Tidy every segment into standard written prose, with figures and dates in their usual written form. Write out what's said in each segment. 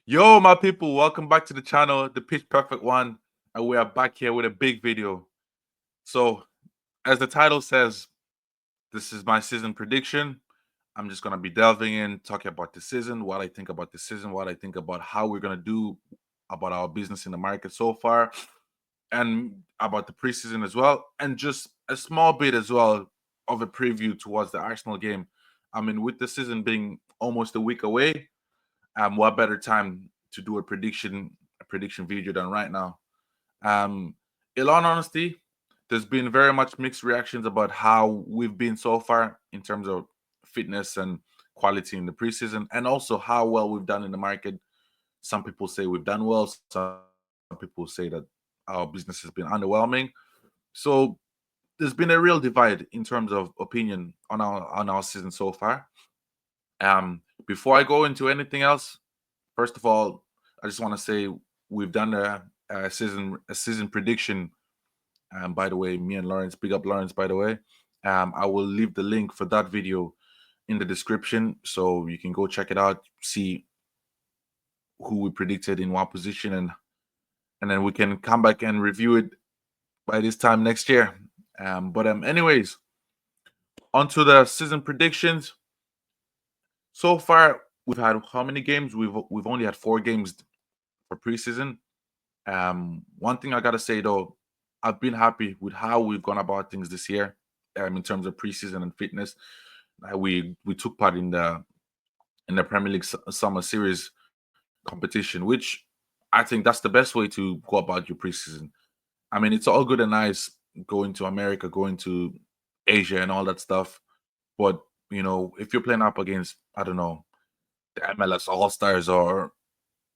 Yo, my people, welcome back to the channel, the Pitch Perfect One, and we are back here with a big video. So, as the title says, this is my season prediction. I'm just gonna be delving in, talking about the season, what I think about the season, what I think about how we're gonna do about our business in the market so far, and about the preseason as well, and just a small bit as well of a preview towards the Arsenal game. I mean, with the season being almost a week away, what better time to do a prediction video than right now? Um, in all honesty, there's been very much mixed reactions about how we've been so far in terms of fitness and quality in the preseason, and also how well we've done in the market. Some people say we've done well. Some people say that our business has been underwhelming. So there's been a real divide in terms of opinion on our season so far. Before I go into anything else, first of all, I just want to say we've done a season prediction. By the way, me and Lawrence, big up Lawrence. By the way, I will leave the link for that video in the description, so you can go check it out, see who we predicted in what position, and then we can come back and review it by this time next year. Anyways, onto the season predictions. So far, we've had how many games? We've only had 4 games for preseason. One thing I gotta say though, I've been happy with how we've gone about things this year, in terms of preseason and fitness. We took part in the Premier League Summer Series competition, which I think that's the best way to go about your preseason. I mean, it's all good and nice going to America, going to Asia, and all that stuff, but if you're playing up against, I don't know, the MLS All Stars or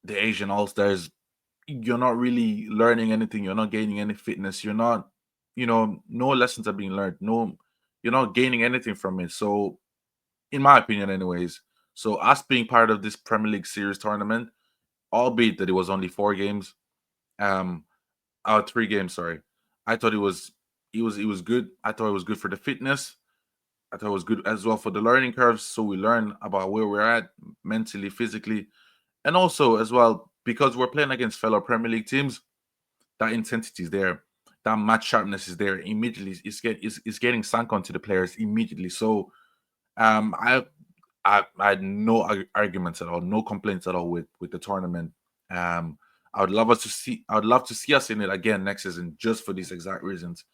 the Asian All Stars, you're not really learning anything. You're not gaining any fitness. You're not, no lessons are being learned. No, you're not gaining anything from it. So, in my opinion, anyways, so us being part of this Premier League Series tournament, albeit that it was only 4 games, um, 3 games, sorry, I thought it was good. I thought it was good for the fitness. I thought it was good as well for the learning curves. So we learn about where we're at mentally, physically, and also as well because we're playing against fellow Premier League teams. That intensity is there, that match sharpness is there immediately. It's getting sunk onto the players immediately. So um, I I had no arguments at all, no complaints at all with the tournament. I would love to see us in it again next season, just for these exact reasons.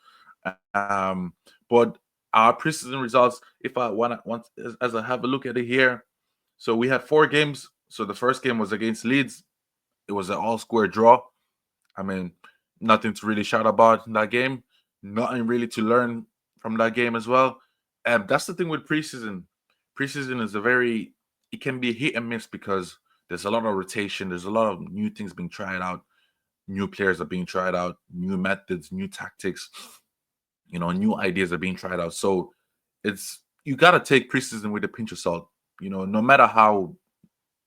But our preseason results, if I want as I have a look at it here, so we had 4 games. So the first game was against Leeds. It was an all square draw. I mean, nothing to really shout about in that game. Nothing really to learn from that game as well. And that's the thing with preseason. Preseason is it can be hit and miss because there's a lot of rotation. There's a lot of new things being tried out. New players are being tried out. New methods, new tactics. New ideas are being tried out. So you got to take preseason with a pinch of salt. No matter how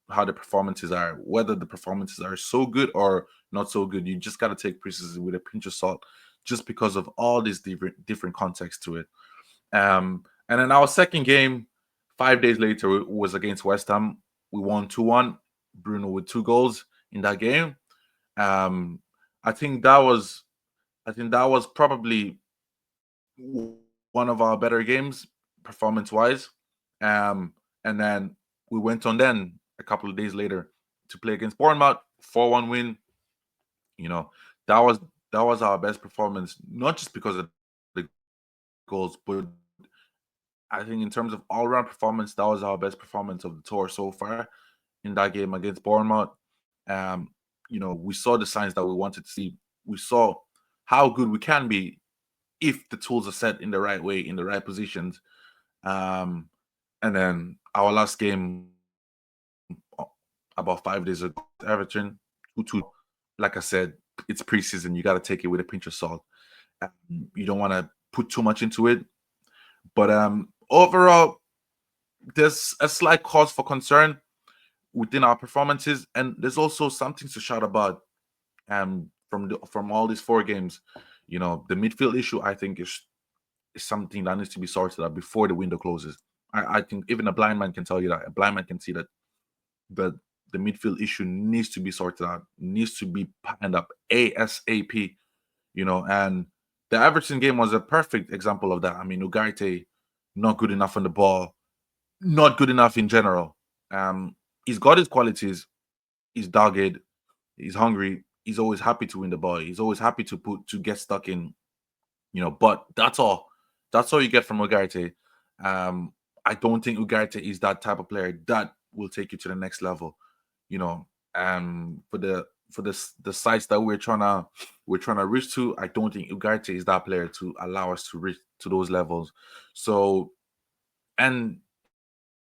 the performances are, whether the performances are so good or not so good. You just got to take preseason with a pinch of salt, just because of all these different contexts to it. And then our second game, 5 days later, was against West Ham. We won 2-1. Bruno with 2 goals in that game. Um, I think that was probably one of our better games performance wise. And then we went on then a couple of days later to play against Bournemouth, 4-1 win. You know, that was our best performance, not just because of the goals, but I think in terms of all round performance, that was our best performance of the tour so far in that game against Bournemouth. Um, we saw the signs that we wanted to see. We saw how good we can be if the tools are set in the right way, in the right positions. Um, and then our last game uh, about 5 days ago, Everton, 2-2. Like I said, it's preseason. You got to take it with a pinch of salt. You don't want to put too much into it. But overall, there's a slight cause for concern within our performances, and there's also something to shout about from all these 4 games. The midfield issue, I think, is something that needs to be sorted out before the window closes. I think even a blind man can tell you that. A blind man can see that the midfield issue needs to be sorted out, needs to be patterned up ASAP. And the Everton game was a perfect example of that. I mean, Ugarte not good enough on the ball, not good enough in general. He's got his qualities. He's dogged. He's hungry. He's always happy to win the ball. He's always happy to get stuck in. But that's all. That's all you get from Ugarte. I don't think Ugarte is that type of player that will take you to the next level. You know, for the sites that we're trying to reach to, I don't think Ugarte is that player to allow us to reach to those levels. So, and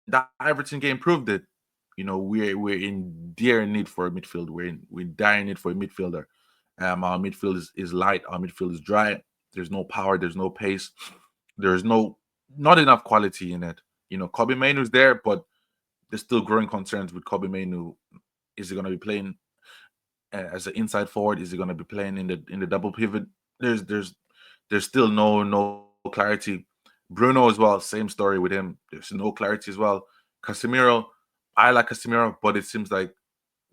that Everton game proved it. We're in dire need for a midfield. We're in dire need for a midfielder. Our midfield is light. Our midfield is dry. There's no power. There's no pace. There's not enough quality in it. Kobe Mainoo's there, but there's still growing concerns with Kobe Mainoo. Is he going to be playing as an inside forward? Is he going to be playing in the double pivot? There's still no clarity. Bruno as well, same story with him. There's no clarity as well. Casemiro, I like Casemiro, but it seems like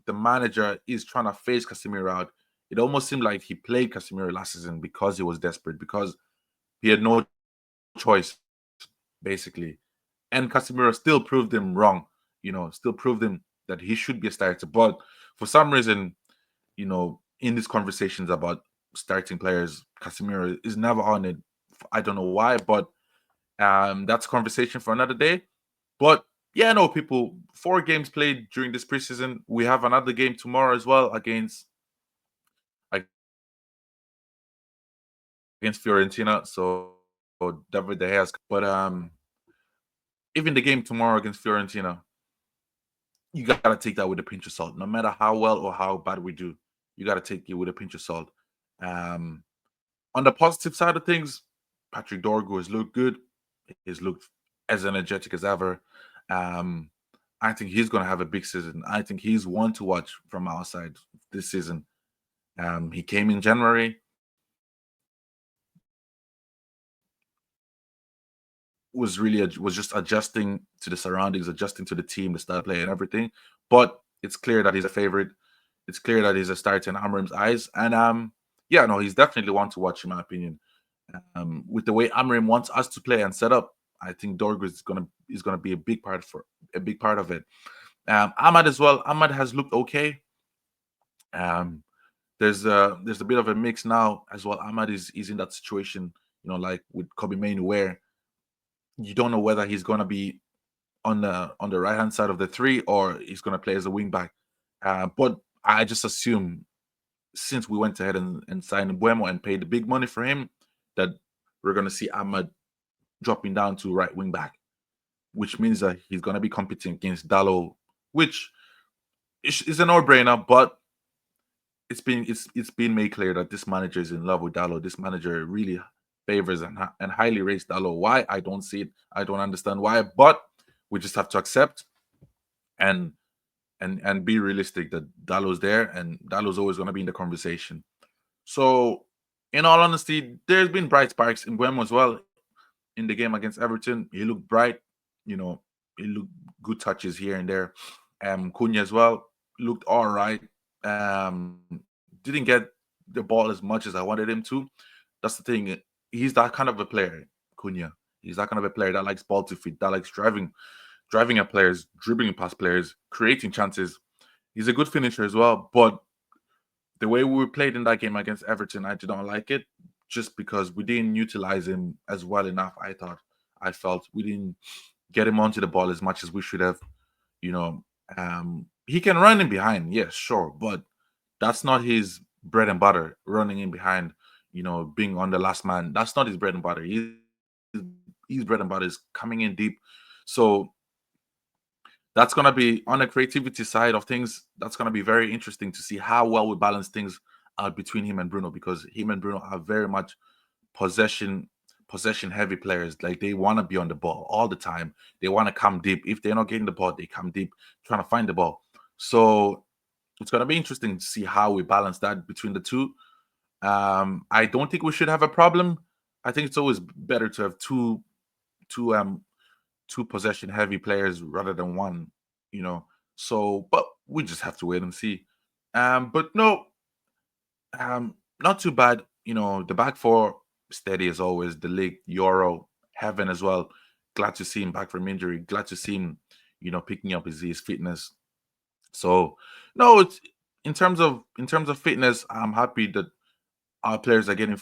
the manager is trying to phase Casemiro out. It almost seemed like he played Casemiro last season because he was desperate, because he had no choice, basically. And Casemiro still proved him wrong, still proved him that he should be a starter. But for some reason, in these conversations about starting players, Casemiro is never on it. I don't know why, but that's a conversation for another day. But yeah, no, people, 4 games played during this preseason. We have another game tomorrow as well against Fiorentina. So David De Gea. But even the game tomorrow against Fiorentina, you gotta take that with a pinch of salt. No matter how well or how bad we do, you gotta take it with a pinch of salt. Um, on the positive side of things, Patrick Dorgu has looked good. He's looked as energetic as ever. Um, I think he's going to have a big season. I think he's one to watch from our side this season. He came in January, was just adjusting to the surroundings, adjusting to the team, the style of play, and everything. But it's clear that he's a favorite. It's clear that he's a starter in Amrim's eyes, and yeah, no, he's definitely one to watch in my opinion. With the way Amrim wants us to play and set up, I think Dorgu is gonna be a big part of it. Ahmad as well. Ahmad has looked okay. Um, there's a bit of a mix now as well. Ahmad is in that situation, like with Kobe Mainu, where you don't know whether he's gonna be on the right hand side of the three or he's gonna play as a wing back. But I just assume, since we went ahead and signed Buemo and paid the big money for him, that we're gonna see Ahmad dropping down to right wing back, which means that he's gonna be competing against Dallo, which is a no-brainer, but it's been made clear that this manager is in love with Dallo. This manager really favors and highly rates Dallo. Why? I don't see it. I don't understand why, but we just have to accept and and be realistic that Dallo's there and Dallo's always going to be in the conversation. So, in all honesty, there's been bright sparks in Buemo as well in the game against Everton. He looked bright, you know, he looked good touches here and there. Cunha as well looked all right. Um, didn't get the ball as much as I wanted him to. That's the thing. He's that kind of a player, Cunha. He's that kind of a player that likes ball to feet, that likes driving at players, dribbling past players, creating chances. He's a good finisher as well. But the way we played in that game against Everton, I did not like it, just because we didn't utilize him as well enough. I felt we didn't get him onto the ball as much as we should have. You know, he can run in behind, yes, sure, but that's not his bread and butter. Running in behind, being on the last man, that's not his bread and butter. His bread and butter is coming in deep. So that's going to be on the creativity side of things. That's going to be very interesting to see how well we balance things out between him and Bruno, because him and Bruno are very much possession possession heavy players. Like, they want to be on the ball all the time. They want to come deep. If they're not getting the ball, they come deep trying to find the ball. So it's going to be interesting to see how we balance that between the two. I don't think we should have a problem. I think it's always better to have two two possession heavy players rather than one. You know. So, but we just have to wait and see. But no, not too bad. The back four steady as always. The league, Euro, Heaven as well. Glad to see him back from injury. Glad to see him, picking up his fitness. So no, it's in terms of fitness, I'm happy that our players are getting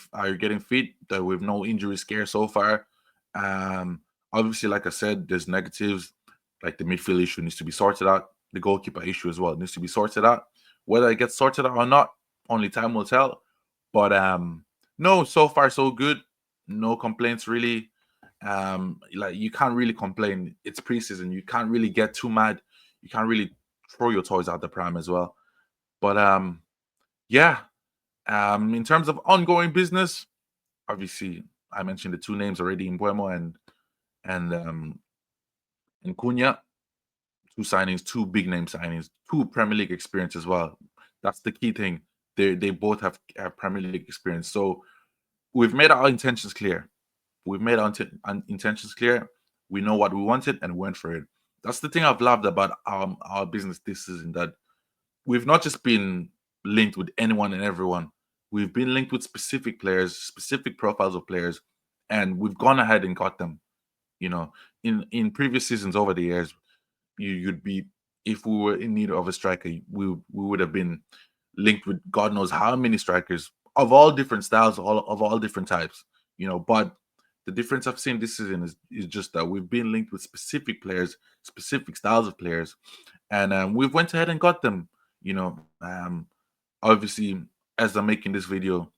fit. That we've no injury scare so far. Um, Obviously, like I said, there's negatives. Like the midfield issue needs to be sorted out. The goalkeeper issue as well needs to be sorted out. Whether it gets sorted out or not, only time will tell. But no, so far so good. No complaints really. Like you can't really complain. It's preseason. You can't really get too mad. You can't really throw your toys out the pram as well. But yeah. In terms of ongoing business, obviously I mentioned the two names already, Mbuemo and Cunha. Two signings, two big name signings, two Premier League experience as well. That's the key thing. They both have Premier League experience. So we've made our intentions clear. We've made our intentions clear. We know what we wanted and went for it. That's the thing I've loved about our business this season, that we've not just been linked with anyone and everyone. We've been linked with specific players, specific profiles of players, and we've gone ahead and got them. You know, in previous seasons over the years, you'd be, if we were in need of a striker, we would have been linked with God knows how many strikers of all different styles, of all different types. But the difference I've seen this season is just that we've been linked with specific players, specific styles of players, and we've went ahead and got them. Obviously, as I'm making this video,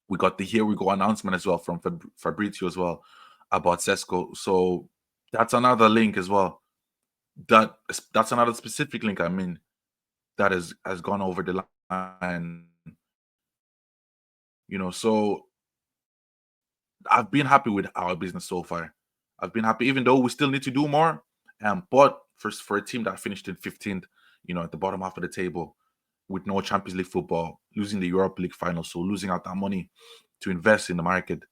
we got the Here We Go announcement as well from Fabrizio as well about Sesko. So that's another link as well. That's another specific link. I mean, that has gone over the line. So I've been happy with our business so far. I've been happy, even though we still need to do more. But for a team that finished in 15th, at the bottom half of the table, with no Champions League football, losing the Europa League final, so losing out that money to invest in the market,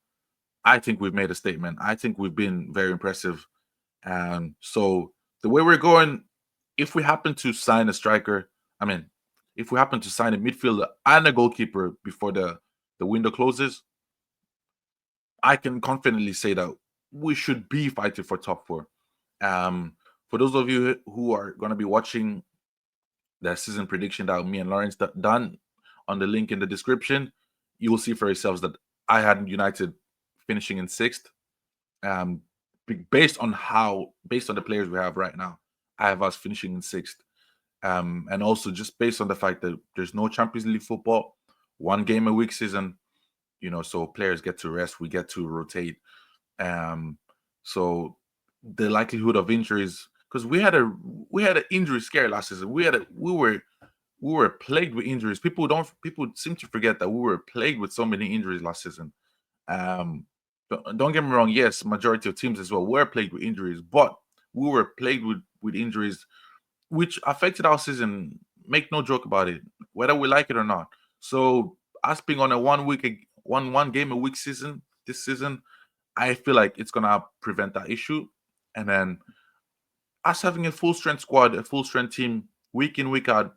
I think we've made a statement. I think we've been very impressive. So the way we're going, if we happen to sign a striker, I mean, if we happen to sign a midfielder and a goalkeeper before the window closes, I can confidently say that we should be fighting for top four. For those of you who are going to be watching the season prediction that me and Lawrence done on the link in the description, you will see for yourselves that I had United finishing in sixth. Based on the players we have right now, I have us finishing in sixth. And also just based on the fact that there's no Champions League football, one game a week season, so players get to rest, we get to rotate. So the likelihood of injuries, because we had an injury scare last season. We were plagued with injuries. People seem to forget that we were plagued with so many injuries last season. Don't get me wrong. Yes, majority of teams as well were plagued with injuries, but we were plagued with injuries, which affected our season. Make no joke about it, whether we like it or not. So us being on a one game a week season this season, I feel like it's gonna prevent that issue. And then us having a full strength squad, a full strength team, week in, week out,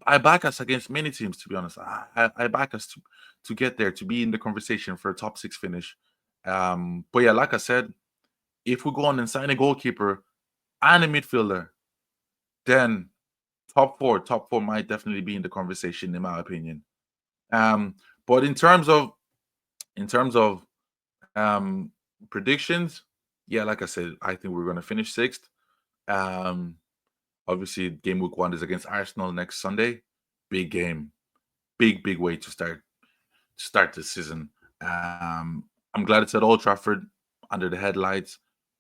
I back us against many teams, to be honest. I back us to get there, to be in the conversation for a top six finish. But yeah, like I said, if we go on and sign a goalkeeper and a midfielder, then top four might definitely be in the conversation, in my opinion. But in terms of um predictions, yeah, like I said, I think we're gonna finish sixth. Um Obviously, game week one is against Arsenal next Sunday. Big game, big way to start the season. I'm glad it's at Old Trafford under the headlights.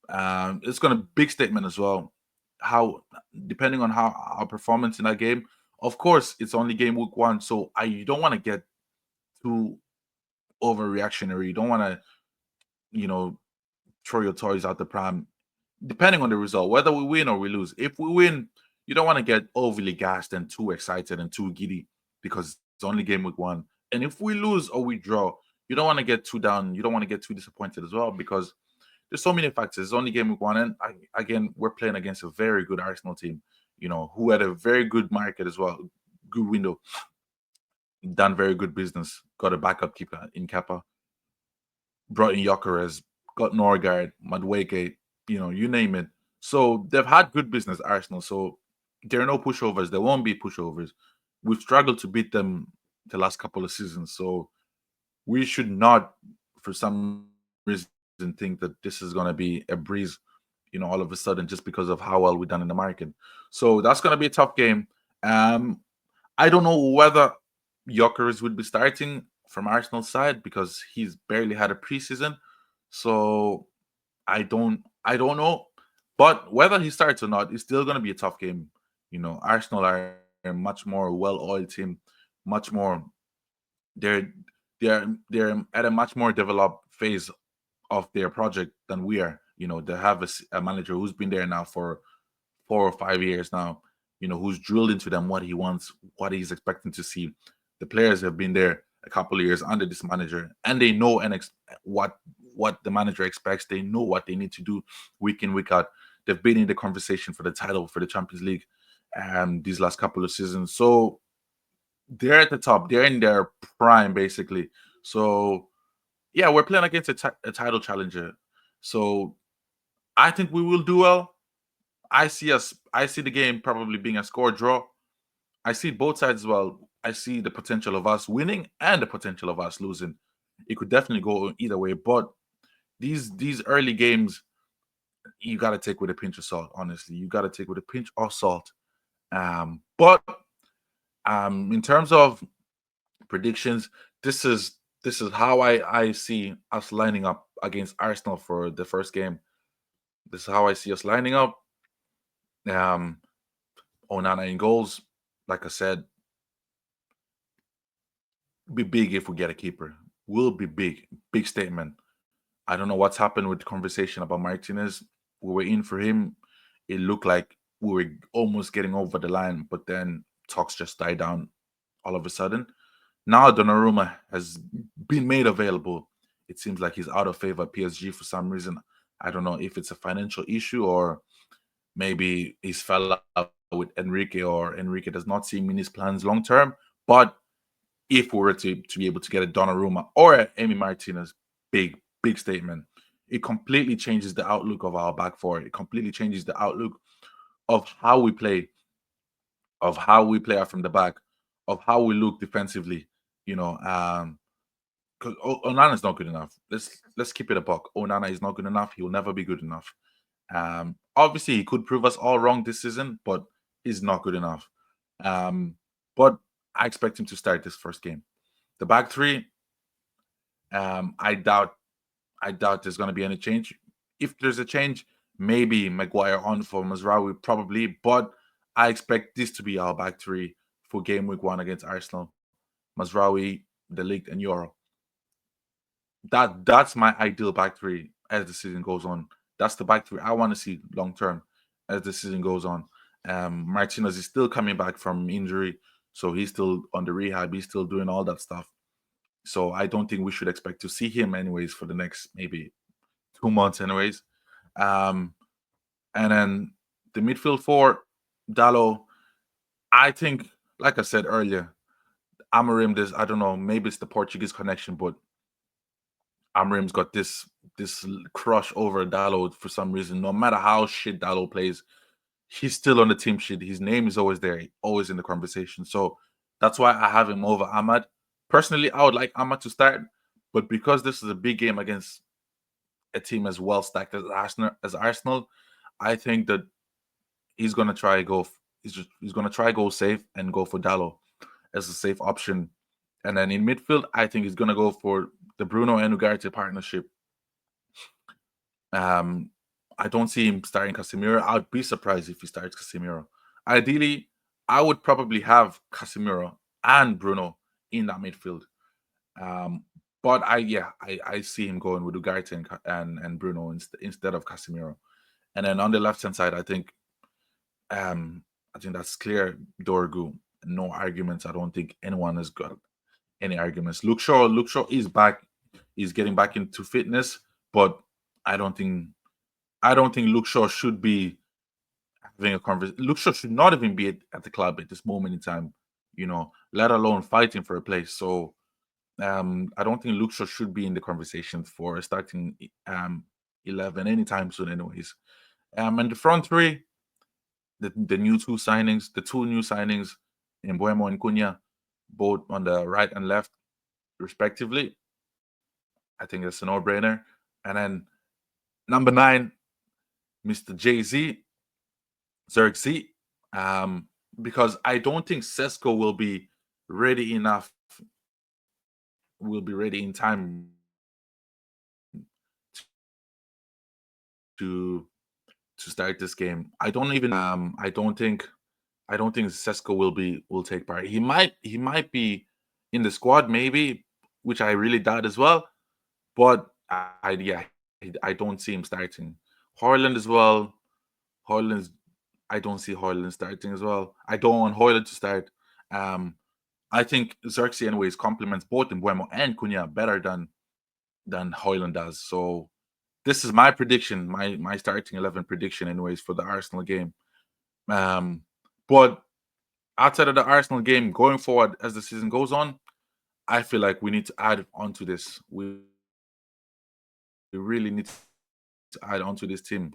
It's gonna big statement as well. How, depending on how our performance in that game, of course, it's only game week one, so you don't want to get too overreactionary. You don't want to, you know, throw your toys out the pram. Depending on the result, whether we win or we lose. If we win, you don't want to get overly gassed and too excited and too giddy because it's only game week one. And if we lose or we draw, you don't want to get too down. You don't want to get too disappointed as well because there's so many factors. It's only game week one, and again, we're playing against a very good Arsenal team. who had a very good market as well, good window, done very good business, got a backup keeper in Kappa, brought in Jokeres, got Norgard, Madueke, you name it. So they've had good business, Arsenal. So there are no pushovers. There won't be pushovers. We've struggled to beat them the last couple of seasons. So we should not, for some reason, think that this is going to be a breeze, all of a sudden, just because of how well we've done in the market. So that's going to be a tough game. Um, I don't know whether Jokeres would be starting from Arsenal's side because he's barely had a preseason. So I don't know. But whether he starts or not, it's still gonna be a tough game. Arsenal are a much more well-oiled team, much more they're they're at a much more developed phase of their project than we are. They have a manager who's been there now for 4 or 5 years now, who's drilled into them what he wants, what he's expecting to see. The players have been there a couple of years under this manager, and they know what the manager expects. They know what they need to do week in, week out. They've been in the conversation for the title for the Champions League these last couple of seasons. So they're at the top. They're in their prime, basically. So yeah, we're playing against a title challenger. So I think we will do well. I see the game probably being a score draw. I see both sides as well. I see the potential of us winning and the potential of us losing. It could definitely go either way, but these early games you got to take with a pinch of salt. Honestly, you got to take with a pinch of salt. But in terms of predictions, this is how I see us lining up against Arsenal for the first game. This is how I see us lining up. Um, Onana in goals, like I said, be big if we get a keeper. Will be big, big statement. I don't know what's happened with the conversation about Martinez. We were in for him. It looked like we were almost getting over the line, but then talks just died down all of a sudden. Now Donnarumma has been made available. It seems like he's out of favor at PSG for some reason. I don't know if it's a financial issue or maybe he's fell out with Enrique or Enrique does not see him in his plans long term. But if we were to be able to get a Donnarumma or a Emi Martinez, big, big statement. It completely changes the outlook of our back four. It completely changes the outlook of how we play, of how we play out from the back, of how we look defensively. You know, because Onana is not good enough. Let's keep it a buck. Onana is not good enough. He will never be good enough. Obviously, he could prove us all wrong this season, but he's not good enough. But I expect him to start this first game. The back three, I doubt there's going to be any change. If there's a change, maybe Maguire on for Mazraoui, probably. But I expect this to be our back three for game week 1 against Arsenal. Mazraoui, De Ligt, and Euro. That's my ideal back three as the season goes on. That's the back three I want to see long term as the season goes on. Martinez is still coming back from injury, so he's still on the rehab. He's still doing all that stuff. So I don't think we should expect to see him anyways for the next maybe 2 months, anyways. Um, and then the midfield four, Dallo. I think, like I said earlier, Amorim. I don't know. Maybe it's the Portuguese connection, but Amorim's got this crush over Dallo for some reason. No matter how shit Dallo plays, he's still on the team sheet. His name is always there, always in the conversation. So that's why I have him over Ahmad. Personally, I would like Ahmad to start, but because this is a big game against a team as well stacked as Arsenal, I think that he's gonna try go. He's gonna try go safe and go for Dallo as a safe option. And then in midfield, I think he's gonna go for the Bruno and Ugarte partnership. I don't see him starting Casemiro. I'd be surprised if he starts Casemiro. Ideally, I would probably have Casemiro and Bruno in that midfield. Um, but I see him going with Ugarte and Bruno instead of Casemiro. And then on the left hand side, I think that's clear. Dorgu, no arguments. I don't think anyone has got any arguments. Luke Shaw is back. He's getting back into fitness, but I don't think Luke Shaw should be having a conversation. Luke Shaw should not even be at the club at this moment in time, let alone fighting for a place. So I don't think Luke Shaw should be in the conversation for starting 11 anytime soon, anyways. And the front three, the two new signings in Mbeumo and Cunha, both on the right and left, respectively. I think it's a no-brainer. And then number 9, Mr. Jay-Z, Xerxes, because I don't think Sesko will be ready enough, will be ready in time to start this game. I don't think Sesko will take part. He might be in the squad maybe, which I really doubt as well. But I don't see him starting. Hoyland as well. Hoyland's I don't see Hoyland starting as well. I don't want Hoyland to start. Um, I think Xerxes anyways complements both Mbeumo and Cunha better than Hoyland does. So this is my prediction, my starting 11 prediction, anyways, for the Arsenal game. But outside of the Arsenal game, going forward as the season goes on, I feel like we need to add onto this. We really need to add onto this team.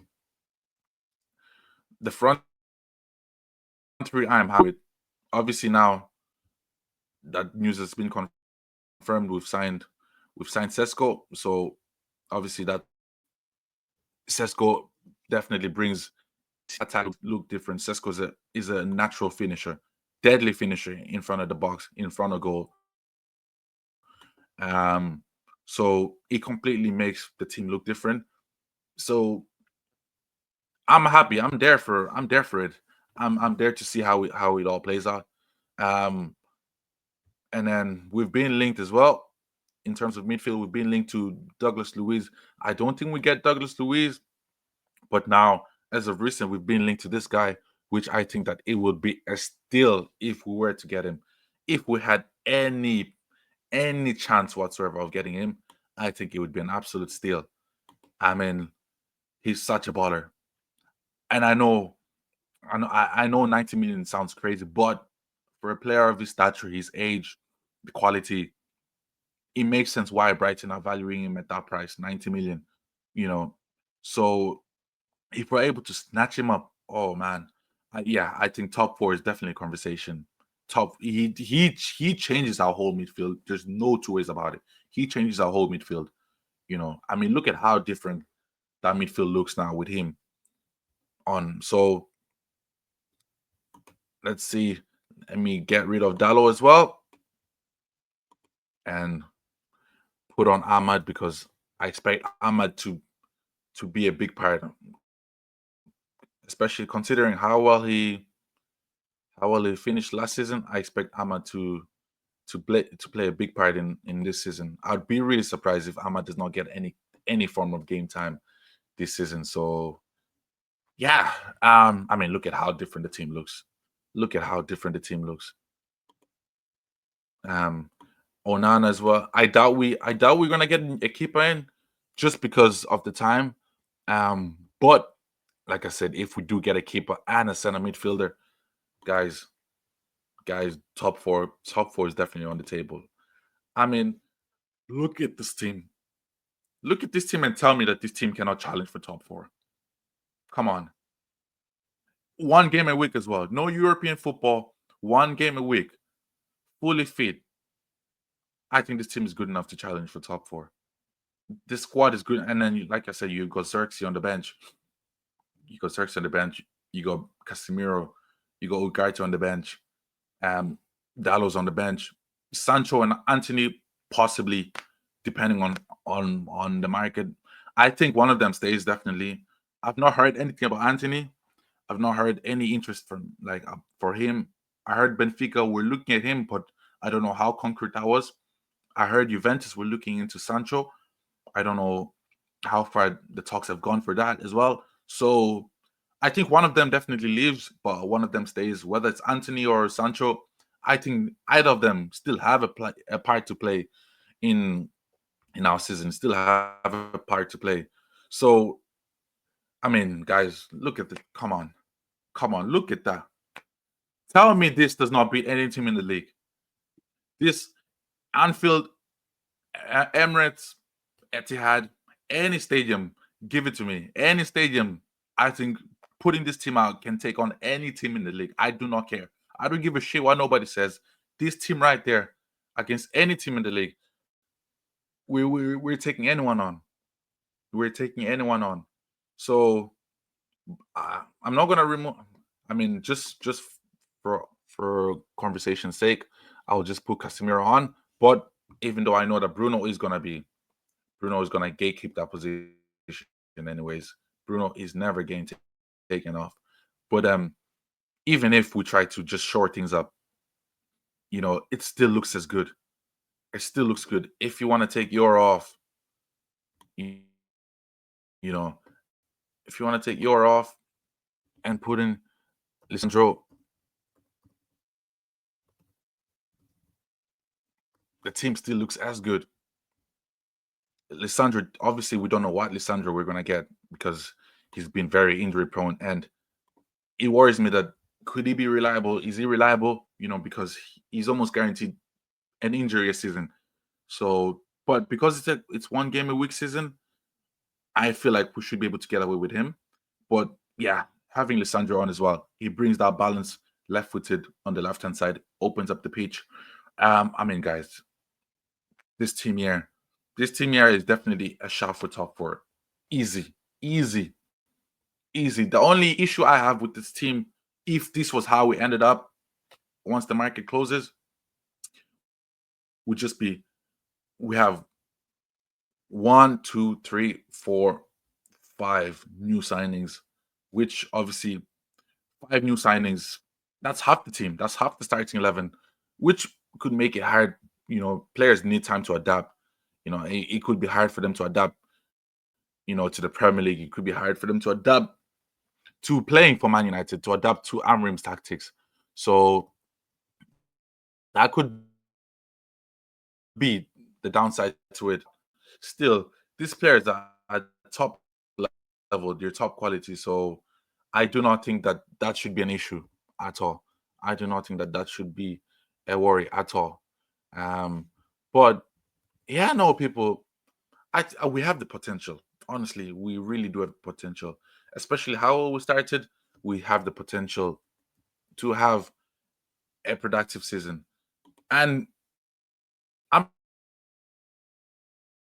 The front three I am happy with. Obviously now that news has been confirmed, we've signed Sesko. So obviously that Sesko definitely brings attack look different. Sesko is a natural finisher, deadly finisher in front of the box, in front of goal. So it completely makes the team look different. So I'm happy. I'm there for it. I'm there to see how it all plays out. Um, and then we've been linked as well in terms of midfield. We've been linked to Douglas Luiz. I don't think we get Douglas Luiz, but now as of recent, we've been linked to this guy, which I think that it would be a steal if we were to get him. If we had any chance whatsoever of getting him, I think it would be an absolute steal. I mean, he's such a baller, and I know 90 million sounds crazy, but for a player of his stature, his age, the quality, it makes sense why Brighton are valuing him at that price, 90 million. You know, so if we're able to snatch him up, oh man, yeah, I think top four is definitely a conversation. He changes our whole midfield. There's no two ways about it. He changes our whole midfield. I mean, look at how different that midfield looks now with him on. So let's see. Let me get rid of Dallo as well and put on Ahmad because I expect Ahmad to be a big part, especially considering how well he finished last season. I expect Ahmad to play a big part in this season. I'd be really surprised if Ahmad does not get any form of game time this season. So yeah, I mean, look at how different the team looks. Look at how different the team looks. Um, Onana as well. I doubt we're gonna get a keeper in just because of the time. But like I said, if we do get a keeper and a center midfielder, guys, top four is definitely on the table. I mean, look at this team. Look at this team and tell me that this team cannot challenge for top four. Come on. One game a week as well. No European football. One game a week. Fully fit. I think this team is good enough to challenge for top four. This squad is good. And then, like I said, you got Xerxes on the bench. You got Xerxes on the bench. You got Casemiro. You got Ugarte on the bench. Dallo's on the bench. Sancho and Anthony possibly, depending on the market. I think one of them stays definitely. I've not heard anything about Anthony. I've not heard any interest from for him. I heard Benfica were looking at him, but I don't know how concrete that was. I heard Juventus were looking into Sancho. I don't know how far the talks have gone for that as well. So I think one of them definitely leaves, but one of them stays. Whether it's Anthony or Sancho, I think either of them still have a part to play in our season. Still have a part to play. So I mean, guys, look at the come Come on, look at that. Tell me this does not beat any team in the league. This Anfield, Emirates, Etihad, any stadium, give it to me. Any stadium, I think putting this team out can take on any team in the league. I do not care. I don't give a shit what nobody says. This team right there against any team in the league, we're taking anyone on. We're taking anyone on. So I'm not gonna remove. I mean, just for conversation's sake, I'll just put Casemiro on. But even though I know that Bruno is gonna gatekeep that position anyways. Bruno is never getting taken off. But even if we try to just short things up, it still looks as good. It still looks good. If you want to take your off, you, you know, if you want to take your off and put in Lisandro, the team still looks as good. Lisandro, obviously, we don't know what Lisandro we're gonna get because he's been very injury prone, and it worries me that could he be reliable? Is he reliable? Because he's almost guaranteed an injury a season. So, but because it's one game a week season, I feel like we should be able to get away with him. But yeah, having Lisandro on as well, he brings that balance, left-footed on the left-hand side, opens up the pitch. I mean, guys, this team here is definitely a shot for top four. Easy, easy, easy. The only issue I have with this team, if this was how we ended up once the market closes, would just be we have 1, 2, 3, 4, 5 new signings, which obviously 5 new signings, that's half the team. That's half the starting 11, which could make it hard. Players need time to adapt. It could be hard for them to adapt, to the Premier League. It could be hard for them to adapt to playing for Man United, to adapt to Amorim's tactics. So that could be the downside to it. Still, these players are at top level, they're top quality. So I do not think that should be an issue at all. I do not think that should be a worry at all. But yeah, no, people, we have the potential. Honestly, we really do have potential. Especially how we started, we have the potential to have a productive season. And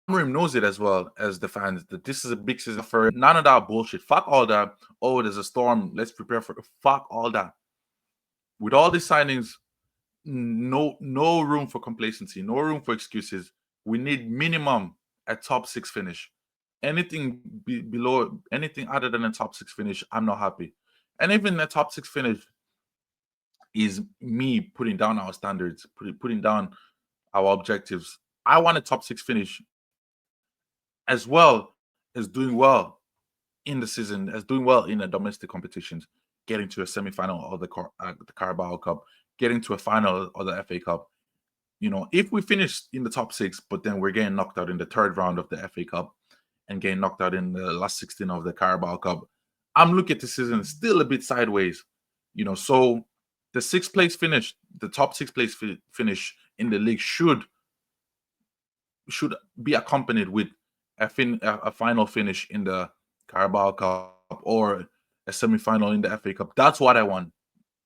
Amorim knows it as well as the fans that this is a big season for none of that bullshit. Fuck all that. Oh, there's a storm. Let's prepare for it. Fuck all that. With all these signings, no room for complacency, no room for excuses. We need minimum a top 6 finish. Anything below, anything other than a top 6 finish, I'm not happy. And even a top 6 finish is me putting down our standards, putting down our objectives. I want a top 6 finish as well as doing well in the season, as doing well in the domestic competitions, getting to a semi-final of the Carabao Cup, getting to a final of the FA Cup. If we finish in the top 6, but then we're getting knocked out in the third round of the FA Cup and getting knocked out in the last 16 of the Carabao Cup, I'm looking at the season still a bit sideways. So the 6th place finish, the top 6th place finish in the league should be accompanied with a final finish in the Carabao Cup or a semi-final in the FA Cup. That's what I want.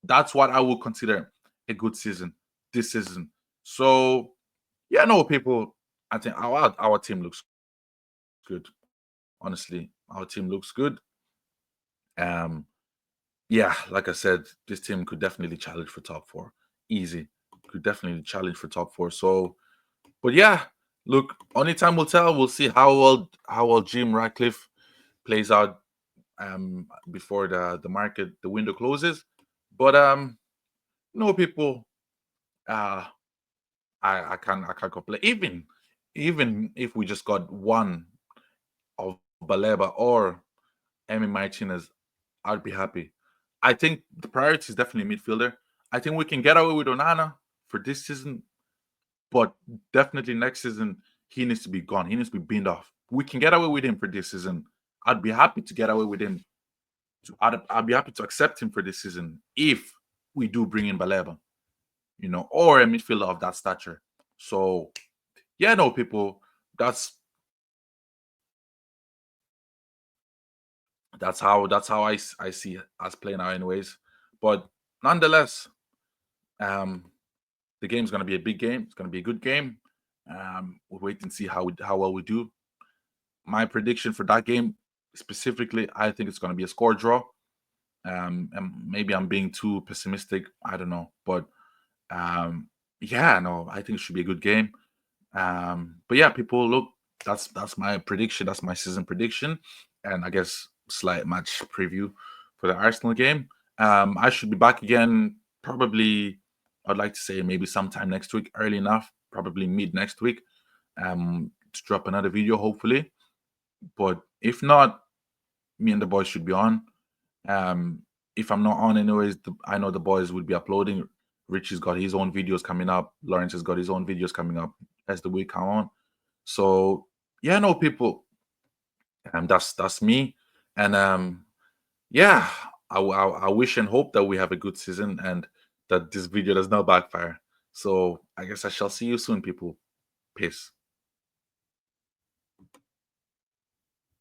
That's what I would consider a good season this season. So yeah, no, people, I think our team looks good. Honestly, our team looks good. Yeah, like I said, this team could definitely challenge for top 4. Easy. Could definitely challenge for top 4. So, but yeah, look, only time will tell. We'll see how well Jim Ratcliffe plays out before the window closes. But no, people, I can't complain. Even if we just got one of Baleba or Emi Martinez, I'd be happy. I think the priority is definitely midfielder. I think we can get away with Onana for this season, but definitely next season he needs to be gone. He needs to be binned off. We can get away with him for this season. I'd be happy to get away with him I'd be happy to accept him for this season if we do bring in Baleba, or a midfielder of that stature. So yeah, no, people, that's how I see us playing out anyways. But nonetheless, um, the game's gonna be a big game. It's gonna be a good game. We'll wait and see how well we do. My prediction for that game specifically, I think it's gonna be a score draw. And maybe I'm being too pessimistic. I don't know, but yeah, no, I think it should be a good game. But yeah, people, look, that's my prediction. That's my season prediction, and I guess slight match preview for the Arsenal game. I should be back again probably. I'd like to say maybe sometime next week, early enough, probably mid next week, to drop another video, hopefully. But if not, me and the boys should be on. Um, if I'm not on, anyways, I know the boys will be uploading. Richie's got his own videos coming up. Lawrence has got his own videos coming up as the week come on. So yeah, no, people, that's me, and yeah, I wish and hope that we have a good season and that this video does not backfire. So I guess I shall see you soon, people. Peace.